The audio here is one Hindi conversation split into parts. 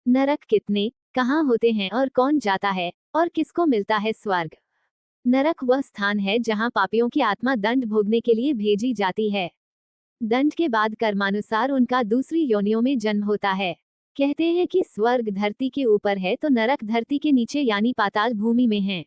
नरक कितने, कहाँ होते हैं और कौन जाता है, और किसको मिलता है स्वर्ग। नरक वह स्थान है जहाँ पापियों की आत्मा दंड भोगने के लिए भेजी जाती है। दंड के बाद कर्मानुसार उनका दूसरी योनियों में जन्म होता है। कहते हैं कि स्वर्ग धरती के ऊपर है तो नरक धरती के नीचे यानी पाताल भूमि में है।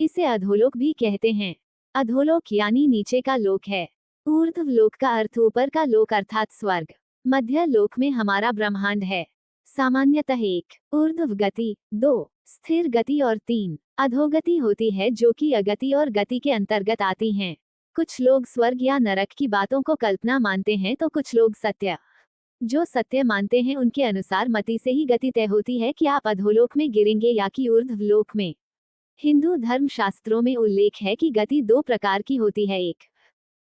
इसे अधोलोक भी कहते हैं। अधोलोक यानी नीचे का लोक है। ऊर्ध्व लोक का अर्थ ऊपर का लोक अर्थात स्वर्ग। मध्य लोक में हमारा ब्रह्मांड है। सामान्यतः 1 ऊर्ध्व गति, 2 स्थिर गति और 3 अधोगति होती है, जो कि अगति और गति के अंतर्गत आती हैं। कुछ लोग स्वर्ग या नरक की बातों को कल्पना मानते हैं तो कुछ लोग सत्य। जो सत्य मानते हैं उनके अनुसार मति से ही गति तय होती है कि आप अधोलोक में गिरेंगे या कि ऊर्ध्व लोक में। हिंदू धर्म शास्त्रों में उल्लेख है कि गति 2 प्रकार की होती है, 1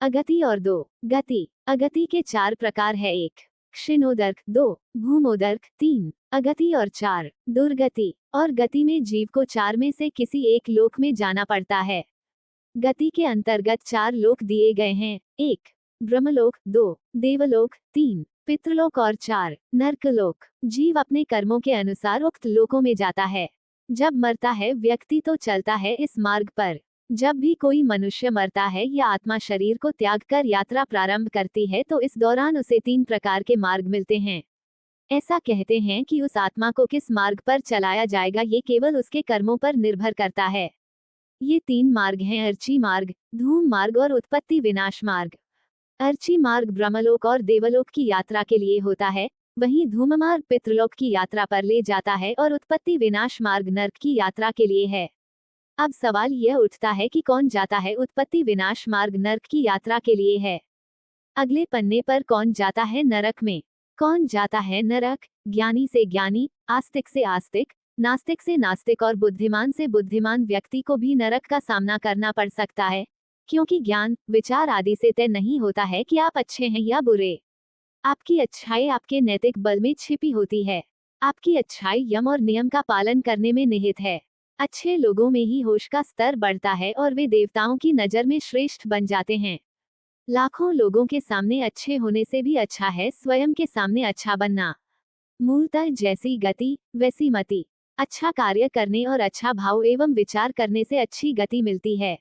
अगति और 2 गति। अगति के 4 प्रकार है, 1 क्षीणोदर्क, 2 भूमोदर्क, 3 अगति और 4 दुर्गति। और गति में जीव को 4 में से किसी एक लोक में जाना पड़ता है। गति के अंतर्गत 4 लोक दिए गए हैं, 1 ब्रह्मलोक, 2 देवलोक, 3 पितृलोक और 4 नरकलोक। जीव अपने कर्मों के अनुसार उक्त लोकों में जाता है। जब मरता है व्यक्ति तो चलता है इस मार्ग पर। जब भी कोई मनुष्य मरता है या आत्मा शरीर को त्याग कर यात्रा प्रारंभ करती है तो इस दौरान उसे 3 प्रकार के मार्ग मिलते हैं। ऐसा कहते हैं कि उस आत्मा को किस मार्ग पर चलाया जाएगा ये केवल उसके कर्मों पर निर्भर करता है। ये 3 मार्ग हैं, अर्ची मार्ग, धूम मार्ग और उत्पत्ति विनाश मार्ग। अर्ची मार्ग ब्रह्मलोक और देवलोक की यात्रा के लिए होता है, वहीं धूम मार्ग पितृलोक की यात्रा पर ले जाता है और उत्पत्ति विनाश मार्ग नरक की यात्रा के लिए है। अब सवाल यह उठता है कि कौन जाता है उत्पत्ति विनाश मार्ग नरक की यात्रा के लिए है। अगले पन्ने पर कौन जाता है नरक में। कौन जाता है नरक। ज्ञानी से ज्ञानी, आस्तिक से आस्तिक, नास्तिक से नास्तिक और बुद्धिमान से बुद्धिमान व्यक्ति को भी नरक का सामना करना पड़ सकता है, क्योंकि ज्ञान विचार आदि से तय नहीं होता है कि आप अच्छे हैं या बुरे। आपकी अच्छाई आपके नैतिक बल में छिपी होती है। आपकी अच्छाई यम और नियम का पालन करने में निहित है। अच्छे लोगों में ही होश का स्तर बढ़ता है और वे देवताओं की नजर में श्रेष्ठ बन जाते हैं। लाखों लोगों के सामने अच्छे होने से भी अच्छा है स्वयं के सामने अच्छा बनना। मूलतः जैसी गति वैसी मति। अच्छा कार्य करने और अच्छा भाव एवं विचार करने से अच्छी गति मिलती है।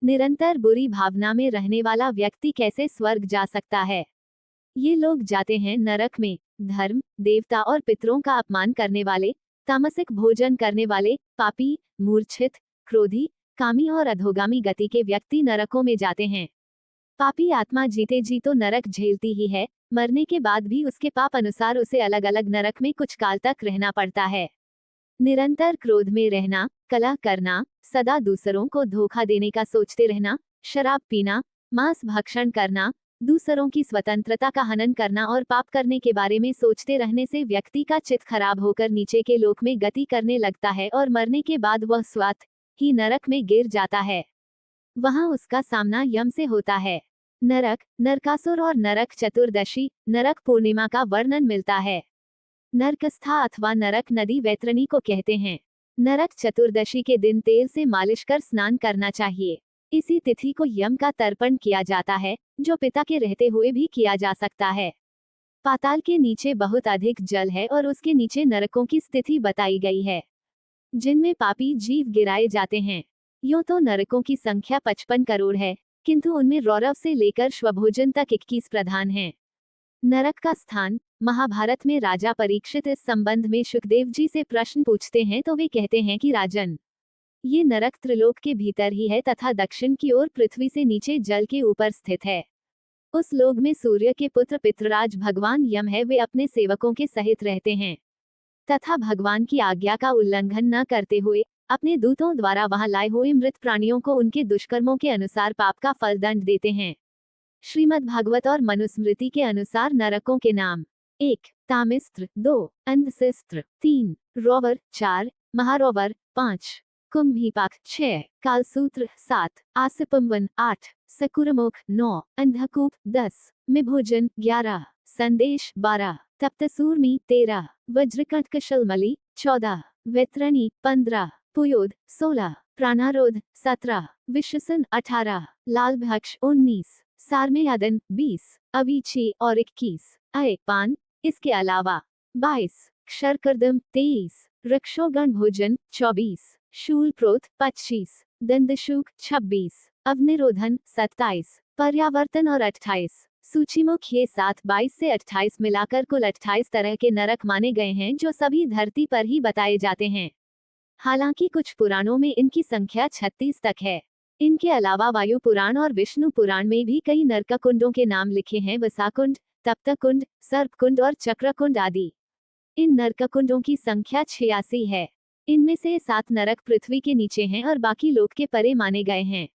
निरंतर बुरी भावना में रहने वाला व्यक्ति कैसे स्वर्ग जा सकता है। ये लोग जाते हैं नरक में। धर्म, देवता और पितरों का अपमान करने वाले, तामसिक भोजन करने वाले, पापी, मूर्छित, क्रोधी, कामी और अधोगामी गति के व्यक्ति नरकों में जाते हैं। पापी आत्मा जीते जी तो नरक झेलती ही है, मरने के बाद भी उसके पाप अनुसार उसे अलग अलग नरक में कुछ काल तक रहना पड़ता है। निरंतर क्रोध में रहना, कलह करना, सदा दूसरों को धोखा देने का सोचते रहना, शराब पीना, मांस भक्षण करना, दूसरों की स्वतंत्रता का हनन करना और पाप करने के बारे में सोचते रहने से व्यक्ति का चित्त खराब होकर नीचे के लोक में गति करने लगता है और मरने के बाद वह स्वतः ही नरक में गिर जाता है। वहां उसका सामना यम से होता है। नरक, नरकासुर और नरक चतुर्दशी, नरक पूर्णिमा का वर्णन मिलता है। नरकस्था अथवा नरक नदी वैतरणी को कहते हैं। नरक चतुर्दशी के दिन तेल से मालिश कर स्नान करना चाहिए। इसी तिथि को यम का तर्पण किया जाता है, जो पिता के रहते हुए भी किया जा सकता है। पाताल के नीचे बहुत अधिक जल है और उसके नीचे नरकों की स्थिति बताई गई है, जिनमें पापी जीव गिराए जाते हैं। यूं तो नरकों की संख्या 55 करोड़ है, किंतु उनमें रौरव से लेकर श्वभोजन तक 21 प्रधान हैं। नरक का स्थान। महाभारत में राजा परीक्षित इस संबंध में सुखदेव जी से प्रश्न पूछते हैं तो वे कहते हैं कि राजन, ये नरक त्रिलोक के भीतर ही है तथा दक्षिण की ओर पृथ्वी से नीचे जल के ऊपर स्थित है। उस लोक में सूर्य के पुत्र पितृराज भगवान यम है, वे अपने सेवकों के सहित रहते हैं तथा भगवान की आज्ञा का उल्लंघन न करते हुए अपने दूतों द्वारा वहां लाए हुए मृत प्राणियों को उनके दुष्कर्मों के अनुसार पाप का फल दंड देते हैं। श्रीमद् भागवत और मनुस्मृति के अनुसार नरकों के नाम: 1 तामिस्त्र, 2 अंधशिस्त्र, 3 रोवर, 4 महारोवर, 5 कुंभीपाक, 6 कालसूत्र, 7 आसिपम्वन, 8 सकुरमुख, 9 अंधकूप, 10 मिभोजन, 11 संदेश, 12 तप्तसूर्मी, 13 वज्रकंटकशलमली, 14 वैतरणी, 15 पुयोद, 16 प्राणारोध, 17 विश्वसन, 18 लालभक्ष, 19 सारमेयादन, 20 अवीची और 21 अय पान। इसके अलावा 22 क्षरकर्दम 23, रक्षोगण भोजन 24, शूलप्रोत 25, दंदशुक 26, अवनिरोधन 27, पर्यावर्तन और 28। सूचीमुख ये 7, 22 से 28 मिलाकर कुल 28 तरह के नरक माने गए हैं जो सभी धरती पर ही बताए जाते हैं। हालांकि कुछ पुराणों में इनकी संख्या 36 तक है। इनके अलावा वायु पुराण और विष्णु पुराण में भी कई नरककुंडों के नाम लिखे हैं, वसाकुंड, तप्तकुंड, सर्पकुंड और चक्रकुंड आदि। इन नरककुंडों की संख्या 86 है। इनमें से 7 नरक पृथ्वी के नीचे हैं और बाकी लोक के परे माने गए हैं।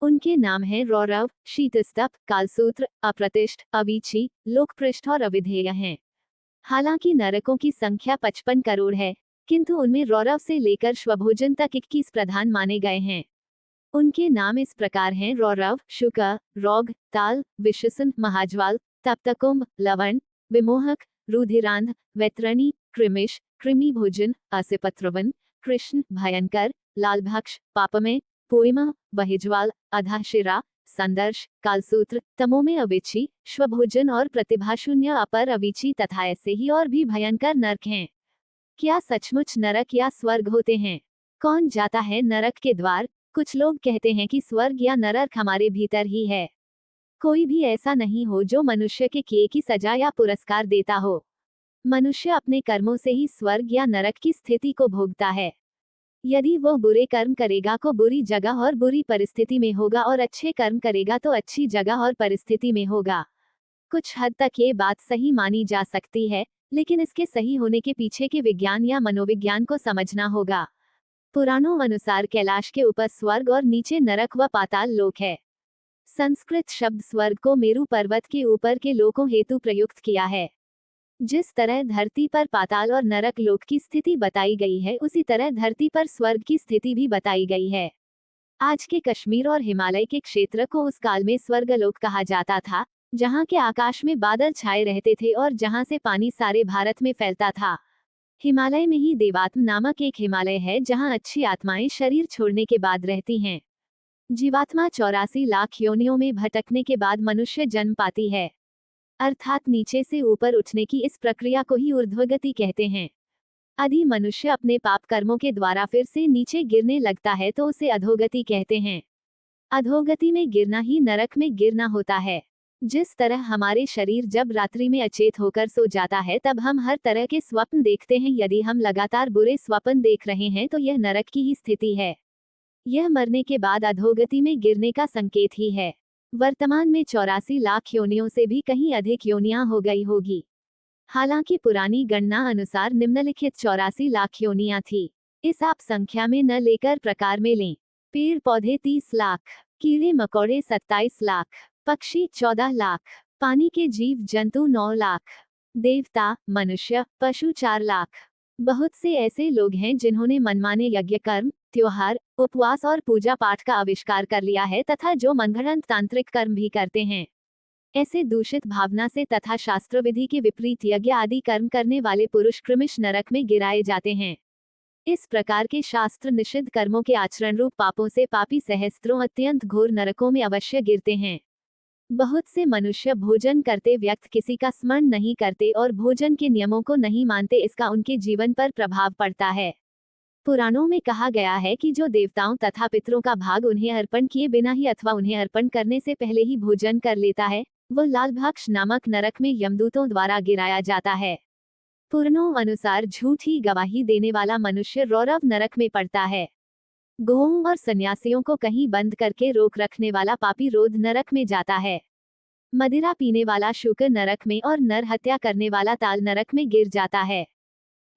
उनके नाम हैं रौरव, शीतस्तप, कालसूत्र, अप्रतिष्ठ, अवीची, लोकपृष्ठ और अविधेय हैं। हालांकि नरकों की संख्या 55 करोड़ है, किंतु उनमें रौरव से लेकर श्वभोजन तक 21 प्रधान माने गए हैं। उनके नाम इस प्रकार हैं: रौरव, शुका, रौग, ताल, विशसन, महाज्वाल, तप्तकुंभ, लवण, विमोहक, रुधिरांध, वैतरणी, कृमिश, कृमि भोजन, असिपत्रवन, कृष्ण, भयंकर, लालभक्ष, पापमय, पोइमा, वहिज्वाल, अधाशिरा, संदर्श, कालसूत्र, तमोमय अविची, श्वभोजन और प्रतिभाशून्य अपर अविची तथा ऐसे ही और भी भयंकर नरक हैं। क्या सचमुच नरक या स्वर्ग होते हैं? कौन जाता है नरक के द्वार? कुछ लोग कहते हैं कि स्वर्ग या नरक हमारे भीतर ही है। कोई भी ऐसा नहीं हो जो मनुष्य के किए की सजा या पुरस्कार देता हो। मनुष्य अपने कर्मों से ही स्वर्ग या नरक की स्थिति को भोगता है। यदि वो बुरे कर्म करेगा तो बुरी जगह और बुरी परिस्थिति में होगा, और अच्छे कर्म करेगा तो अच्छी जगह और परिस्थिति में होगा। कुछ हद तक ये बात सही मानी जा सकती है, लेकिन इसके सही होने के पीछे के विज्ञान या मनोविज्ञान को समझना होगा। पुराणों अनुसार कैलाश के ऊपर स्वर्ग और नीचे नरक व पाताल लोक है। संस्कृत शब्द स्वर्ग को मेरु पर्वत के ऊपर के लोकों हेतु प्रयुक्त किया है। जिस तरह धरती पर पाताल और नरक लोक की स्थिति बताई गई है, उसी तरह धरती पर स्वर्ग की स्थिति भी बताई गई है। आज के कश्मीर और हिमालय के क्षेत्र को उस काल में स्वर्गलोक कहा जाता था, जहाँ के आकाश में बादल छाए रहते थे और जहाँ से पानी सारे भारत में फैलता था। हिमालय में ही देवात्म नामक एक हिमालय है, जहाँ अच्छी आत्माएं शरीर छोड़ने के बाद रहती हैं। जीवात्मा 84 लाख योनियों में भटकने के बाद मनुष्य जन्म पाती है। अर्थात नीचे से ऊपर उठने की इस प्रक्रिया को ही ऊर्ध्वगति कहते हैं। यदि मनुष्य अपने पाप कर्मों के द्वारा फिर से नीचे गिरने लगता है तो उसे अधोगति कहते हैं। अधोगति में गिरना ही नरक में गिरना होता है। जिस तरह हमारे शरीर जब रात्रि में अचेत होकर सो जाता है तब हम हर तरह के स्वप्न देखते हैं। यदि हम लगातार बुरे स्वप्न देख रहे हैं तो यह नरक की ही स्थिति है। यह मरने के बाद अधोगति में गिरने का संकेत ही है। वर्तमान में 84 लाख योनियों से भी कहीं अधिक योनियां हो गई होगी। हालांकि पुरानी गणना अनुसार निम्नलिखित 84 लाख योनियां थी। इस आप संख्या में न लेकर प्रकार में लें। पेड़ पौधे 30 लाख, कीड़े मकोड़े 27 लाख, पक्षी 14 लाख, पानी के जीव जंतु 9 लाख, देवता, मनुष्य, पशु 4 लाख। बहुत से ऐसे लोग हैं जिन्होंने मनमाने यज्ञ कर्म, त्योहार, उपवास और पूजा पाठ का आविष्कार कर लिया है तथा जो मनगढ़ंत तांत्रिक कर्म भी करते हैं। ऐसे दूषित भावना से तथा शास्त्र विधि के विपरीत यज्ञ आदि कर्म करने वाले पुरुष क्रमिश नरक में गिराए जाते हैं। इस प्रकार के शास्त्र निषिद्ध कर्मों के आचरण रूप पापों से पापी सहस्त्रों अत्यंत घोर नरकों में अवश्य गिरते हैं। बहुत से मनुष्य भोजन करते व्यक्त किसी का स्मरण नहीं करते और भोजन के नियमों को नहीं मानते। इसका उनके जीवन पर प्रभाव पड़ता है। पुराणों में कहा गया है कि जो देवताओं तथा पितरों का भाग उन्हें अर्पण किए बिना ही अथवा उन्हें अर्पण करने से पहले ही भोजन कर लेता है, वो लालभक्ष नामक नरक में यमदूतों द्वारा गिराया जाता है। पुराणों अनुसार झूठी गवाही देने वाला मनुष्य रौरव नरक में पड़ता है। गौओं और सन्यासियों को कहीं बंद करके रोक रखने वाला पापी रोध नरक में जाता है। मदिरा पीने वाला शुक्र नरक में और नर हत्या करने वाला ताल नरक में गिर जाता है।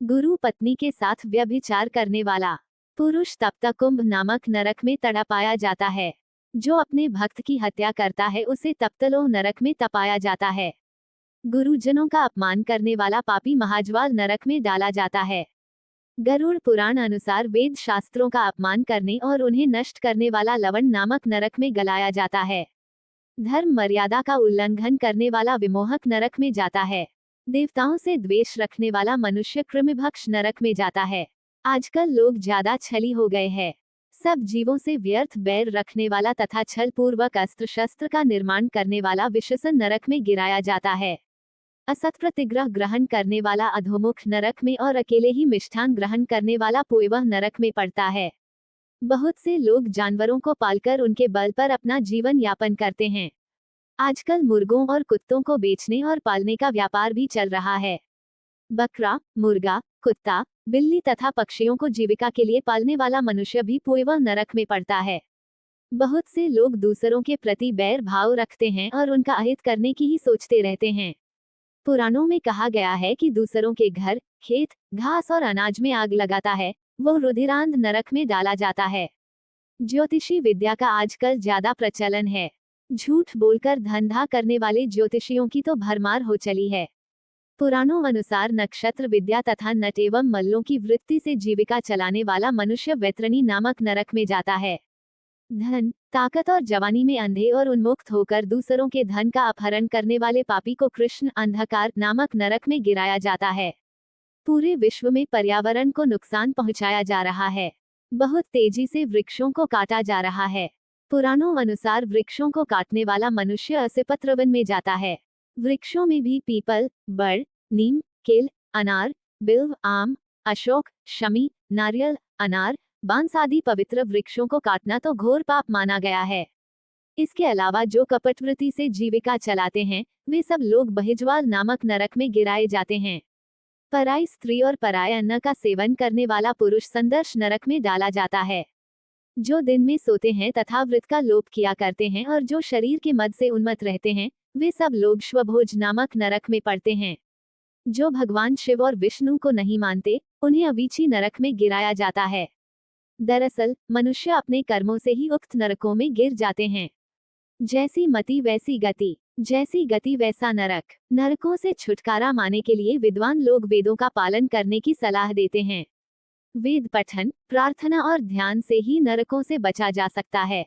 गुरु पत्नी के साथ व्यभिचार करने वाला पुरुष तप्तकुंभ नामक नरक में तड़पाया जाता है। जो अपने भक्त की हत्या करता है उसे तप्तलोह नरक में तपाया जाता है। गुरुजनों का अपमान करने वाला पापी महाज्वाल नरक में डाला जाता है। गरुड़ पुराण अनुसार वेद शास्त्रों का अपमान करने और उन्हें नष्ट करने वाला लवण नामक नरक में गलाया जाता है। धर्म मर्यादा का उल्लंघन करने वाला विमोहक नरक में जाता है। देवताओं से द्वेष रखने वाला मनुष्य कृमिभक्ष नरक में जाता है। आजकल लोग ज्यादा छली हो गए हैं। सब जीवों से व्यर्थ बैर रखने वाला तथा छल पूर्वक अस्त्र शस्त्र का निर्माण करने वाला विशसन नरक में गिराया जाता है। असत प्रतिग्रह ग्रहण करने वाला अधोमुख नरक में और अकेले ही मिष्ठान ग्रहण करने वाला पूर्वः नरक में पड़ता है। बहुत से लोग जानवरों को पालकर उनके बल पर अपना जीवन यापन करते हैं। आजकल मुर्गों और कुत्तों को बेचने और पालने का व्यापार भी चल रहा है। बकरा, मुर्गा, कुत्ता, बिल्ली तथा पक्षियों को जीविका के लिए पालने वाला मनुष्य भी पूर्वः नरक में पड़ता है। बहुत से लोग दूसरों के प्रति बैर भाव रखते हैं और उनका अहित करने की ही सोचते रहते हैं। पुराणों में कहा गया है कि दूसरों के घर, खेत, घास और अनाज में आग लगाता है, वो रुधिरांध नरक में डाला जाता है। ज्योतिषी विद्या का आजकल ज्यादा प्रचलन है। झूठ बोलकर धंधा करने वाले ज्योतिषियों की तो भरमार हो चली है। पुराणों अनुसार नक्षत्र विद्या तथा नट एवं मल्लों की वृत्ति से जीविका चलाने वाला मनुष्य वैतरणी नामक नरक में जाता है। धन, ताकत और जवानी में अंधे और उन्मुक्त होकर दूसरों के धन का अपहरण करने वाले पापी को कृष्ण अंधकार नामक नरक में गिराया जाता है। पूरे विश्व में पर्यावरण को नुकसान पहुंचाया जा रहा है। बहुत तेजी से वृक्षों को काटा जा रहा है। पुराणों अनुसार वृक्षों को काटने वाला मनुष्य असिपत्रवन में जाता है। वृक्षों में भी पीपल, बड़, नीम, केल, अनार, बिल्व, आम, अशोक, शमी, नारियल, अनार, बांस आदि पवित्र वृक्षों को काटना तो घोर पाप माना गया है। इसके अलावा जो कपटवृत्ति से जीविका चलाते हैं, वे सब लोग बहिज्वाल नामक नरक में गिराए जाते हैं। पराई स्त्री और पराय अन्न का सेवन करने वाला पुरुष संदर्श नरक में डाला जाता है। जो दिन में सोते हैं तथा व्रत का लोप किया करते हैं और जो शरीर के मद से उन्मत्त रहते हैं, वे सब लोग श्वभोज नामक नरक में पड़ते हैं। जो भगवान शिव और विष्णु को नहीं मानते, उन्हें अवीची नरक में गिराया जाता है। दरअसल मनुष्य अपने कर्मों से ही उक्त नरकों में गिर जाते हैं। जैसी मति वैसी गति, जैसी गति वैसा नरक। नरकों से छुटकारा पाने के लिए विद्वान लोग वेदों का पालन करने की सलाह देते हैं। वेद पठन, प्रार्थना और ध्यान से ही नरकों से बचा जा सकता है।